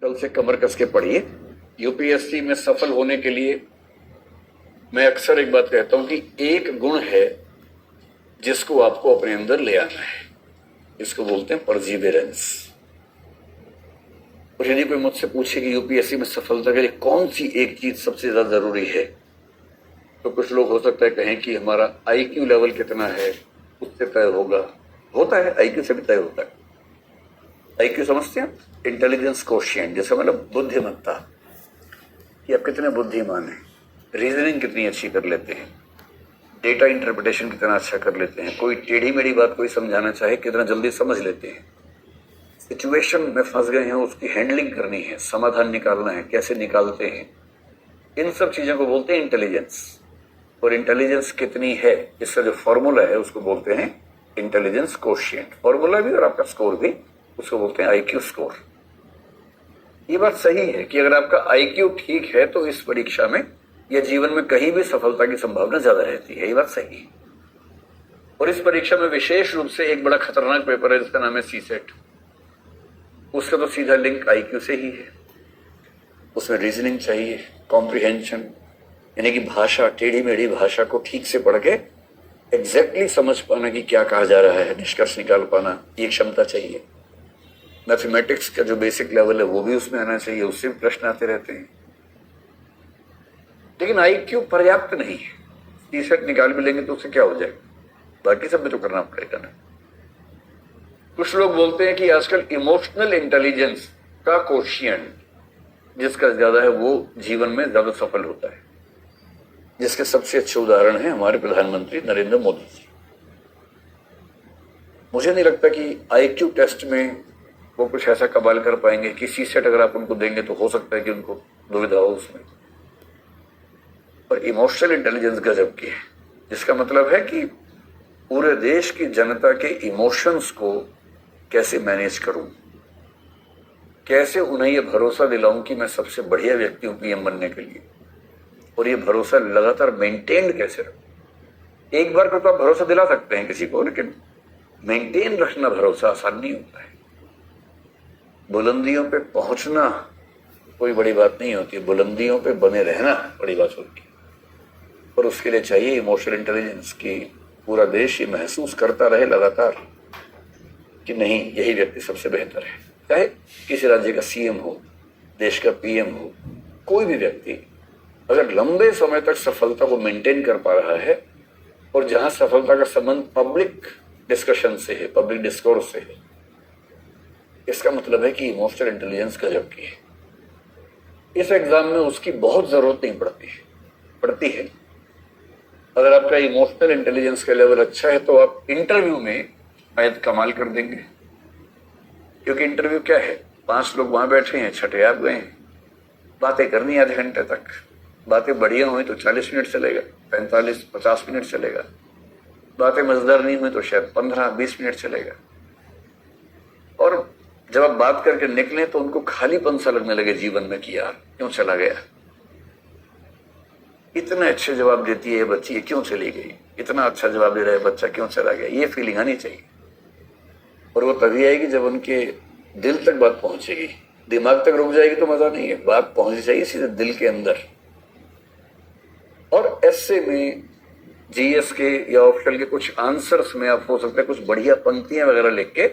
कल से कमर कस के पढ़िए। यूपीएससी में सफल होने के लिए मैं अक्सर एक बात कहता हूं कि एक गुण है जिसको आपको अपने अंदर ले आना है, इसको बोलते हैं परसिवियरेंस। और यदि कोई मुझसे पूछे कि यूपीएससी में सफलता के लिए कौन सी एक चीज सबसे ज्यादा जरूरी है, तो कुछ लोग हो सकता है कहें कि हमारा आईक्यू लेवल कितना है उससे तय होता है, आईक्यू से भी तय होता है। आईक्यू समझते हैं, इंटेलिजेंस कोशिएंट, जैसे मतलब बुद्धिमत्ता, कि आप कितने बुद्धिमान हैं, रीजनिंग कितनी अच्छी कर लेते हैं, डेटा इंटरप्रिटेशन कितना अच्छा कर लेते हैं, कोई टेढ़ी मेढ़ी बात कोई समझाना चाहे कितना जल्दी समझ लेते हैं, सिचुएशन में फंस गए हैं उसकी हैंडलिंग करनी है, समाधान निकालना है, कैसे निकालते हैं, इन सब चीजों को बोलते हैं इंटेलिजेंस। और इंटेलिजेंस कितनी है, इसका जो फॉर्मूला है उसको बोलते हैं इंटेलिजेंस कोशिएंट। फॉर्मूला भी और आपका स्कोर भी, उसको बोलते हैं आईक्यू स्कोर। ये बात सही है कि अगर आपका आईक्यू ठीक है तो इस परीक्षा में या जीवन में कहीं भी सफलता की संभावना ज्यादा रहती है, ये बात सही है। और इस परीक्षा में विशेष रूप से एक बड़ा खतरनाक पेपर है जिसका नाम है सीसेट। उसका तो सीधा लिंक आईक्यू से ही है। उसमें रीजनिंग चाहिए, कॉम्प्रिहेंशन, यानी कि भाषा, टेढ़ी मेढ़ी भाषा को ठीक से पढ़ के एग्जैक्टली समझ पाना कि क्या कहा जा रहा है, निष्कर्ष निकाल पाना, ये क्षमता चाहिए। मैथमेटिक्स का जो बेसिक लेवल है वो भी उसमें आना चाहिए, उससे भी प्रश्न आते रहते हैं। लेकिन आईक्यू पर्याप्त नहीं है। सीसेट निकाल भी लेंगे तो उससे क्या हो जाएगा, बाकी सब भी तो करना पड़ेगा ना। कुछ लोग बोलते हैं कि आजकल इमोशनल इंटेलिजेंस का कोशिएंट जिसका ज्यादा है वो जीवन में ज्यादा सफल होता है, जिसके सबसे अच्छे उदाहरण है हमारे प्रधानमंत्री नरेंद्र मोदी जी। मुझे नहीं लगता कि आईक्यू टेस्ट में वो कुछ ऐसा कमाल कर पाएंगे कि सीसेट अगर आप उनको देंगे तो हो सकता है कि उनको दुविधा हो उसमें। और इमोशनल इंटेलिजेंस गजब की है, जिसका मतलब है कि पूरे देश की जनता के इमोशंस को कैसे मैनेज करूं, कैसे उन्हें यह भरोसा दिलाऊं कि मैं सबसे बढ़िया व्यक्ति हूं पीएम बनने के लिए, और ये भरोसा लगातार मेंटेन कैसे रखूं। एक बार को तो आप भरोसा दिला सकते हैं किसी को, लेकिन मेंटेन रखना भरोसा आसान नहीं होता है। बुलंदियों पे पहुंचना कोई बड़ी बात नहीं होती है, बुलंदियों पे बने रहना बड़ी बात होती है। और उसके लिए चाहिए इमोशनल इंटेलिजेंस कि पूरा देश ये महसूस करता रहे लगातार कि नहीं, यही व्यक्ति सबसे बेहतर है। चाहे किसी राज्य का सीएम हो, देश का पीएम हो, कोई भी व्यक्ति अगर लंबे समय तक सफलता को मेंटेन कर पा रहा है, और जहां सफलता का संबंध पब्लिक डिस्कशन से है, पब्लिक डिस्कोर्स से है, इसका मतलब है कि इमोशनल इंटेलिजेंस गजब की है। इस एग्जाम में उसकी बहुत जरूरत नहीं पड़ती है। अगर आपका इमोशनल इंटेलिजेंस का लेवल अच्छा है तो आप इंटरव्यू में शायद कमाल कर देंगे। क्योंकि इंटरव्यू क्या है, 5 लोग वहां बैठे हैं, छठे आप गए हैं, बातें करनी आधे घंटे तक, बातें बढ़िया हुई तो 40 मिनट चलेगा, 45-50 मिनट चलेगा, बातें मजेदार नहीं हुई तो शायद 15-20 मिनट चलेगा। और जब आप बात करके निकले तो उनको खालीपन सा लगने लगे जीवन में कि यार क्यों चला गया, इतने अच्छे जवाब देती है ये बच्ची, ये क्यों चली गई, इतना अच्छा जवाब दे रहा है बच्चा, क्यों चला गया, ये फीलिंग आनी चाहिए। और वो तभी आएगी जब उनके दिल तक बात पहुंचेगी। दिमाग तक रुक जाएगी तो मजा नहीं है, बात पहुंचनी चाहिए सीधे दिल के अंदर। और ऐसे में जीएस के या ऑप्शनल के कुछ आंसर्स में आप हो सकता है कुछ बढ़िया पंक्तियां वगैरह लिख के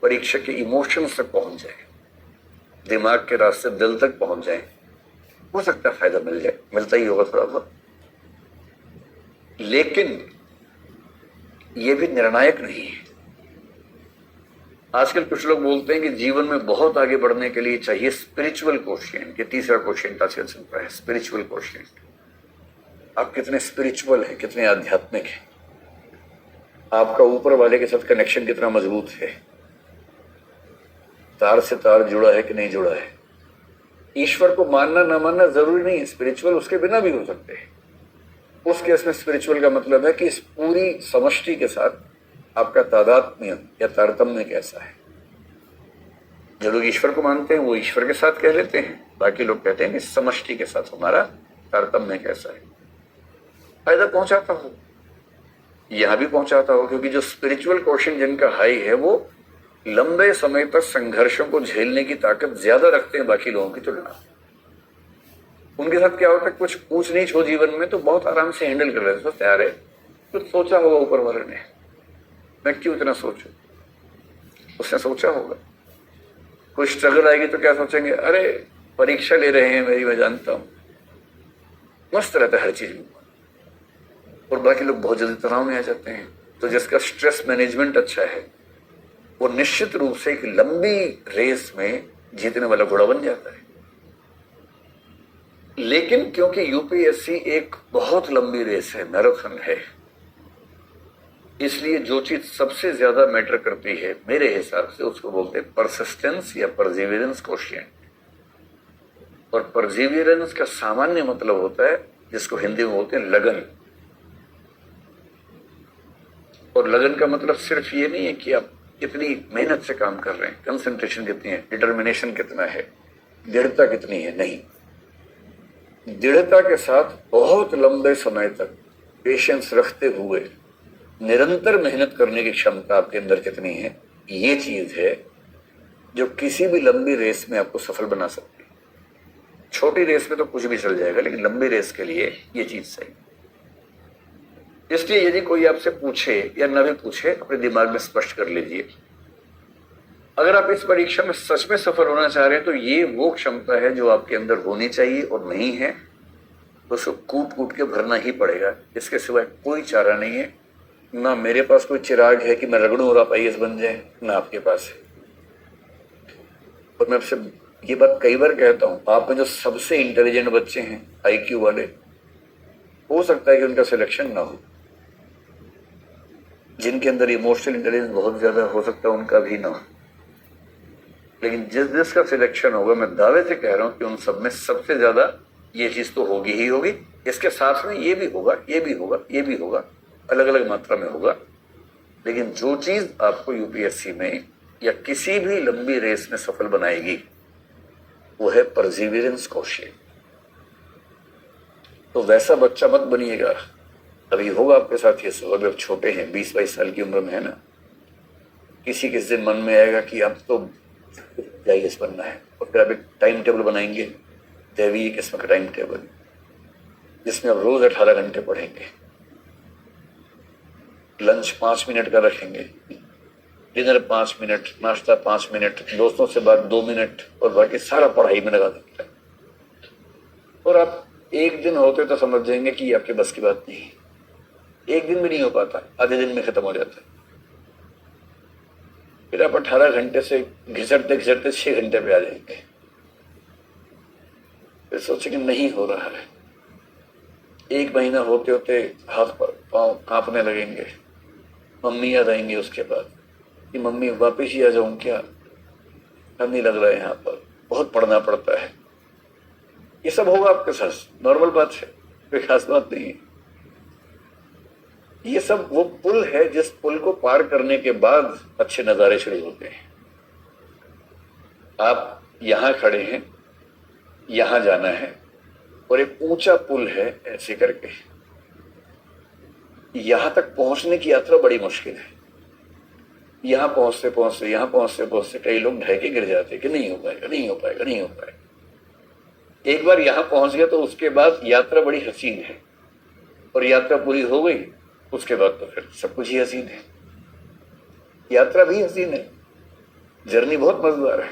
परीक्षक के इमोशंस तक पहुंच जाए, दिमाग के रास्ते दिल तक पहुंच जाए, हो सकता है फायदा मिल जाए, मिलता ही होगा थोड़ा बहुत। लेकिन यह भी निर्णायक नहीं है। आजकल कुछ लोग बोलते हैं कि जीवन में बहुत आगे बढ़ने के लिए चाहिए स्पिरिचुअल कोशिएंट। ये तीसरा कोशिएंट आजकल चल रहा है, स्पिरिचुअल कोशिएंट। आप कितने स्पिरिचुअल हैं, कितने आध्यात्मिक हैं, आपका ऊपर वाले के साथ कनेक्शन कितना मजबूत है, तार से तार जुड़ा है कि नहीं जुड़ा है। ईश्वर को मानना ना मानना जरूरी नहीं है, स्पिरिचुअल उसके बिना भी हो सकते हैं। उस केस में स्पिरिचुअल का मतलब है कि इस पूरी समष्टि के साथ आपका तादात्म्य या तारतम्य कैसा है। जो लोग ईश्वर को मानते हैं वो ईश्वर के साथ कह लेते हैं, बाकी लोग कहते हैं कि समष्टि के साथ हमारा तारतम्य कैसा है। फायदा पहुंचाता हो, यहां भी पहुंचाता हो, क्योंकि जो स्पिरिचुअल क्वेश्चन जिनका हाई है वो लंबे समय तक संघर्षों को झेलने की ताकत ज्यादा रखते हैं बाकी लोगों की तुलना। उनके साथ क्या होता है, कुछ ऊंच नीच हो जीवन में तो बहुत आराम से हैंडल कर लेते, सोचते अरे कुछ सोचा होगा ऊपर वाले ने, मैं क्यों इतना सोचूं, उसने सोचा होगा। कोई स्ट्रगल आएगी तो क्या सोचेंगे, अरे परीक्षा ले रहे हैं मेरी, मैं जानता हूं। मस्त रहता है हर चीज में, और बाकी लोग बहुत जल्दी तनाव में आ जाते हैं। तो जिसका स्ट्रेस मैनेजमेंट अच्छा है वो निश्चित रूप से एक लंबी रेस में जीतने वाला घोड़ा बन जाता है। लेकिन क्योंकि यूपीएससी एक बहुत लंबी रेस है, मैराथन है, इसलिए जो चीज सबसे ज्यादा मैटर करती है मेरे हिसाब से उसको बोलते हैं परसिस्टेंस या परसिवियरेंस क्वोशिएंट। और परसिवियरेंस का सामान्य मतलब होता है, जिसको हिंदी में बोलते हैं लगन। और लगन का मतलब सिर्फ ये नहीं है कि आप कितनी मेहनत से काम कर रहे हैं, कंसंट्रेशन कितनी है, डिटर्मिनेशन कितना है, दृढ़ता कितनी है, नहीं। दृढ़ता के साथ बहुत लंबे समय तक पेशेंस रखते हुए निरंतर मेहनत करने की क्षमता आपके अंदर कितनी है, ये चीज है जो किसी भी लंबी रेस में आपको सफल बना सकती है। छोटी रेस में तो कुछ भी चल जाएगा, लेकिन लंबी रेस के लिए ये चीज सही। इसलिए यदि कोई आपसे पूछे या न भी पूछे, अपने दिमाग में स्पष्ट कर लीजिए, अगर आप इस परीक्षा में सच में सफल होना चाह रहे हैं तो ये वो क्षमता है जो आपके अंदर होनी चाहिए, और नहीं है तो उसको कूट कूट के भरना ही पड़ेगा। इसके सिवाय कोई चारा नहीं है। ना मेरे पास कोई चिराग है कि मैं रगड़ूं और आप आईएएस बन जाए, ना आपके पास है। और मैं आपसे ये बात कई बार कहता हूं, आप में जो सबसे इंटेलिजेंट बच्चे हैं, आईक्यू वाले, हो सकता है कि उनका सिलेक्शन ना हो। जिनके अंदर इमोशनल इंटेलिजेंस बहुत ज्यादा, हो सकता है उनका भी ना हो। लेकिन जिस जिसका सिलेक्शन होगा, मैं दावे से कह रहा हूं कि उन सब में सबसे ज्यादा ये चीज तो होगी ही होगी। इसके साथ में ये भी होगा, ये भी होगा, ये भी होगा, अलग अलग मात्रा में होगा। लेकिन जो चीज आपको यूपीएससी में या किसी भी लंबी रेस में सफल बनाएगी वो है परसिवियरेंस क्वोशिएंट। तो वैसा बच्चा मत बनिएगा। अभी होगा आपके साथ ये सब, अभी आप छोटे हैं, 20-22 साल की उम्र में है ना, किसी दिन मन में आएगा कि अब तो आईएएस बनना है, और फिर आप एक टाइम टेबल बनाएंगे, दैवीय किस्म का टाइम टेबल, जिसमें आप रोज 18 घंटे पढ़ेंगे, लंच 5 मिनट का रखेंगे, डिनर 5 मिनट, नाश्ता 5 मिनट, दोस्तों से बात 2 मिनट, और बाकी सारा पढ़ाई में लगा देते हैं। और आप एक दिन होते तो समझ जाएंगे कि आपके बस की बात नहीं है। एक दिन भी नहीं हो पाता, आधे दिन में खत्म हो जाता है। फिर आप 18 घंटे से घिसटते घिसटते 6 घंटे पे आ जाएंगे। फिर सोचेंगे नहीं हो रहा है। 1 महीना होते होते हाथ पांव कांपने लगेंगे, मम्मी याद आएंगे उसके बाद कि मम्मी वापिस ही आ जाऊं क्या, डर नहीं लग रहा है, यहाँ पर बहुत पढ़ना पड़ता है। ये सब होगा आपके साथ, नॉर्मल बात है, कोई खास बात नहीं है। ये सब वो पुल है जिस पुल को पार करने के बाद अच्छे नजारे शुरू होते हैं। आप यहां खड़े हैं, यहां जाना है, और एक ऊंचा पुल है ऐसे करके, यहां तक पहुंचने की यात्रा बड़ी मुश्किल है। यहां पहुंचते पहुंचते कई लोग ढह के गिर जाते कि नहीं हो पाएगा, नहीं हो पाएगा, नहीं हो पाएगा। एक बार यहां पहुंच गया तो उसके बाद यात्रा बड़ी हसीन है, और यात्रा पूरी हो गई उसके बाद तो फिर सब कुछ ही हसीन है। यात्रा भी हसीन है, जर्नी बहुत मजेदार है।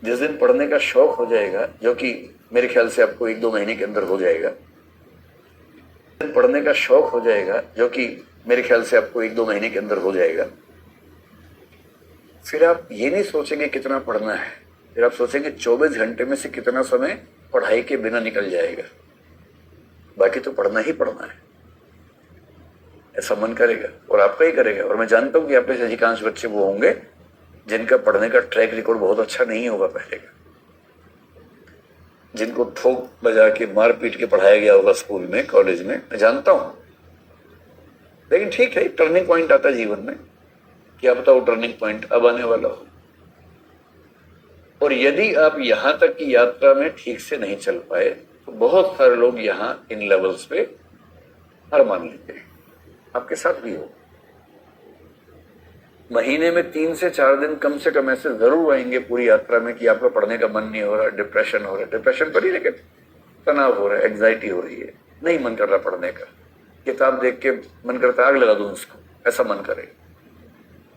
जिस दिन पढ़ने का शौक हो जाएगा, जो कि मेरे ख्याल से आपको 1-2 महीने के अंदर हो जाएगा, पढ़ने का शौक हो जाएगा, जो कि मेरे ख्याल से आपको 1-2 महीने के अंदर हो जाएगा, फिर आप ये नहीं सोचेंगे कितना पढ़ना है, फिर आप सोचेंगे 24 घंटे में से कितना समय पढ़ाई के बिना निकल जाएगा, बाकी तो पढ़ना ही पढ़ना है। ऐसा मन करेगा और आपका ही करेगा। और मैं जानता हूं कि आप में से अधिकांश बच्चे वो होंगे जिनका पढ़ने का ट्रैक रिकॉर्ड बहुत अच्छा नहीं होगा पहले का, जिनको ठोक बजा के मार पीट के पढ़ाया गया होगा स्कूल में, कॉलेज में, मैं जानता हूं। लेकिन ठीक है, टर्निंग पॉइंट आता है जीवन में, क्या पता वो टर्निंग पॉइंट अब आने वाला हो। और यदि आप यहां तक की यात्रा में ठीक से नहीं चल पाए तो बहुत सारे लोग यहां इन लेवल्स पे हार मान लेते हैं। आपके साथ भी हो। महीने में 3 से 4 दिन कम से कम ऐसे जरूर आएंगे पूरी यात्रा में कि आपका पढ़ने का मन नहीं हो रहा, डिप्रेशन हो रहा है, डिप्रेशन पर ही लेकिन तनाव हो रहा है, एग्जाइटी हो रही है, नहीं मन कर रहा पढ़ने का, किताब देख के मन करता आग लगा दूं इसको, ऐसा मन करेगा,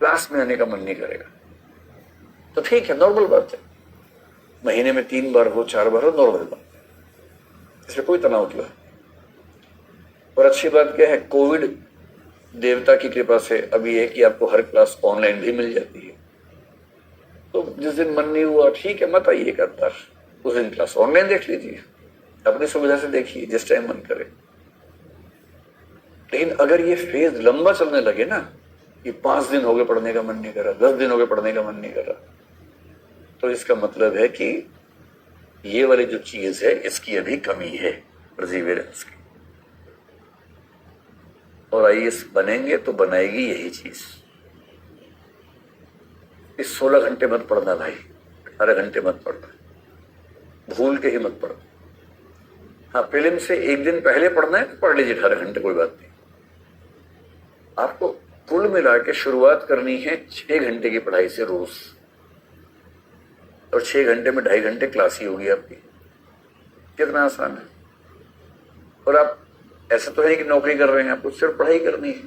क्लास में आने का मन नहीं करेगा। तो ठीक है, नॉर्मल बात है, महीने में 3 बार हो 4 बार हो, नॉर्मल बात है, इसमें कोई तनाव क्यों है। और अच्छी बात क्या है, कोविड देवता की कृपा से अभी है कि आपको हर क्लास ऑनलाइन भी मिल जाती है। तो जिस दिन मन नहीं हुआ ठीक है, मत आइए एक बार, उस दिन क्लास ऑनलाइन देख लीजिए, अपनी सुविधा से देखिए जिस टाइम मन करे। लेकिन अगर ये फेज लंबा चलने लगे ना, कि 5 दिन हो गए पढ़ने का मन नहीं कर रहा, 10 दिन हो गए पढ़ने का मन नहीं कर रहा, तो इसका मतलब है कि ये वाली जो चीज है इसकी अभी कमी है, परसिवियरेंस की। और आईएएस बनेंगे तो बनाएगी यही चीज। इस 16 घंटे मत पढ़ना भाई, 18 घंटे मत पढ़ना, भूल के ही मत पढ़ना। हाँ, प्रीलिम से एक दिन पहले पढ़ना है तो पढ़ लीजिए 18 घंटे, कोई बात नहीं। आपको कुल मिला के शुरुआत करनी है 6 घंटे की पढ़ाई से रोज, और 6 घंटे में 2.5 घंटे क्लास ही होगी आपकी। कितना आसान है। और आप ऐसा तो है कि नौकरी कर रहे हैं, आपको सिर्फ पढ़ाई करनी है।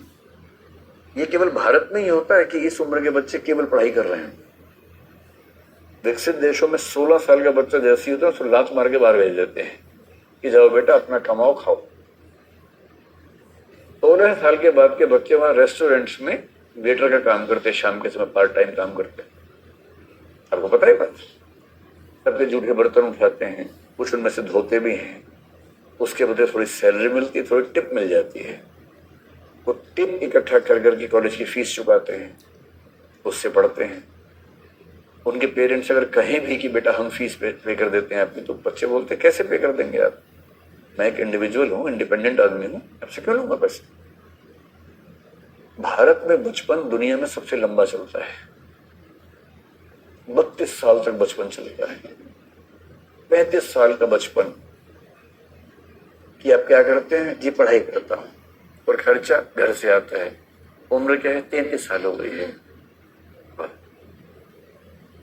ये केवल भारत में ही होता है कि इस उम्र के बच्चे केवल पढ़ाई कर रहे हैं। विकसित देशों में 16 साल का बच्चा जैसे होता है उसको लात मार के बाहर भेज देते हैं कि जाओ बेटा अपना कमाओ खाओ। 16 साल के बाद के बच्चे वहां रेस्टोरेंट्स में वेटर का काम करते, शाम के समय पार्ट टाइम काम करते। आपको पता है बात, सबके जूठे बर्तन उठाते हैं, कुछ उनमें से धोते भी हैं, उसके बदले थोड़ी सैलरी मिलती है, थोड़ी टिप मिल जाती है। वो टिप इकट्ठा कर करके कॉलेज की फीस चुकाते हैं, उससे पढ़ते हैं। उनके पेरेंट्स अगर कहें भी कि बेटा हम फीस पे कर देते हैं आपकी, तो बच्चे बोलते कैसे पे कर देंगे आप, मैं एक इंडिविजुअल हूँ, इंडिपेंडेंट आदमी हूँ, आपसे क्यों लूंगा पैसे। भारत में बचपन दुनिया में सबसे लंबा चलता है, 32 साल तक बचपन चलता है। 35 साल का बचपन कि आप क्या करते हैं जी, पढ़ाई करता हूं, और खर्चा घर से आता है। उम्र क्या है, 33 साल हो गई है।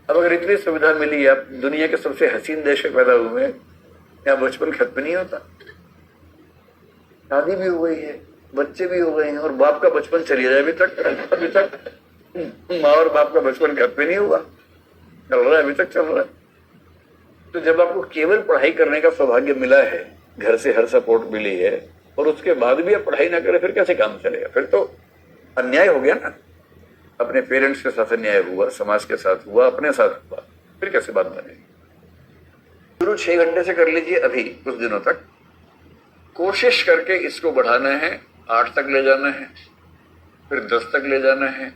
अब अगर इतनी सुविधा मिली, आप दुनिया के सबसे हसीन देश में पैदा हुए हैं, यहाँ बचपन खत्म नहीं होता। शादी भी हो गई है, बच्चे भी हो गए हैं, और बाप का बचपन चली जाए अभी तक माँ और बाप का बचपन खत्म नहीं हुआ, चल रहा है, अभी तक चल रहा है। तो जब आपको केवल पढ़ाई करने का सौभाग्य मिला है, घर से हर सपोर्ट मिली है, और उसके बाद भी आप पढ़ाई ना करें, फिर कैसे काम चलेगा। फिर तो अन्याय हो गया ना। अपने पेरेंट्स के साथ अन्याय हुआ, समाज के साथ हुआ, अपने साथ हुआ, फिर कैसे बात बनेगी। शुरू 6 घंटे से कर लीजिए अभी कुछ दिनों तक, कोशिश करके इसको बढ़ाना है, 8 तक ले जाना है, फिर 10 तक ले जाना है,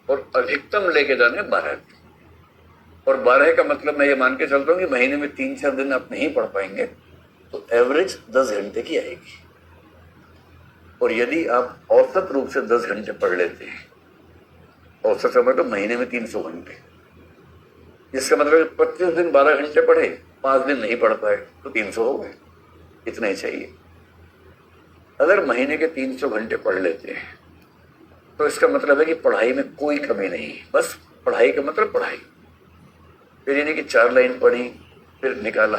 और अधिकतम लेके जाना है 12 तक। और 12 का मतलब मैं ये मान के चलता हूँ कि महीने में 3-4 दिन आप नहीं पढ़ पाएंगे तो एवरेज 10 घंटे की आएगी। और यदि आप औसत रूप से 10 घंटे पढ़ लेते हैं, औसत समय तो महीने में 300 घंटे, जिसका मतलब 25 दिन 12 घंटे पढ़े, 5 दिन नहीं पढ़ पाए, तो 300 हो गए। इतना ही चाहिए। अगर महीने के 300 घंटे पढ़ लेते हैं तो इसका मतलब है कि पढ़ाई में कोई कमी नहीं, बस पढ़ाई का मतलब पढ़ाई। फिर यानी कि 4 लाइन पढ़ी, फिर निकाला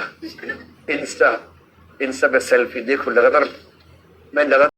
इंस्टा पे सेल्फी, देखो लगातार मैं लगातार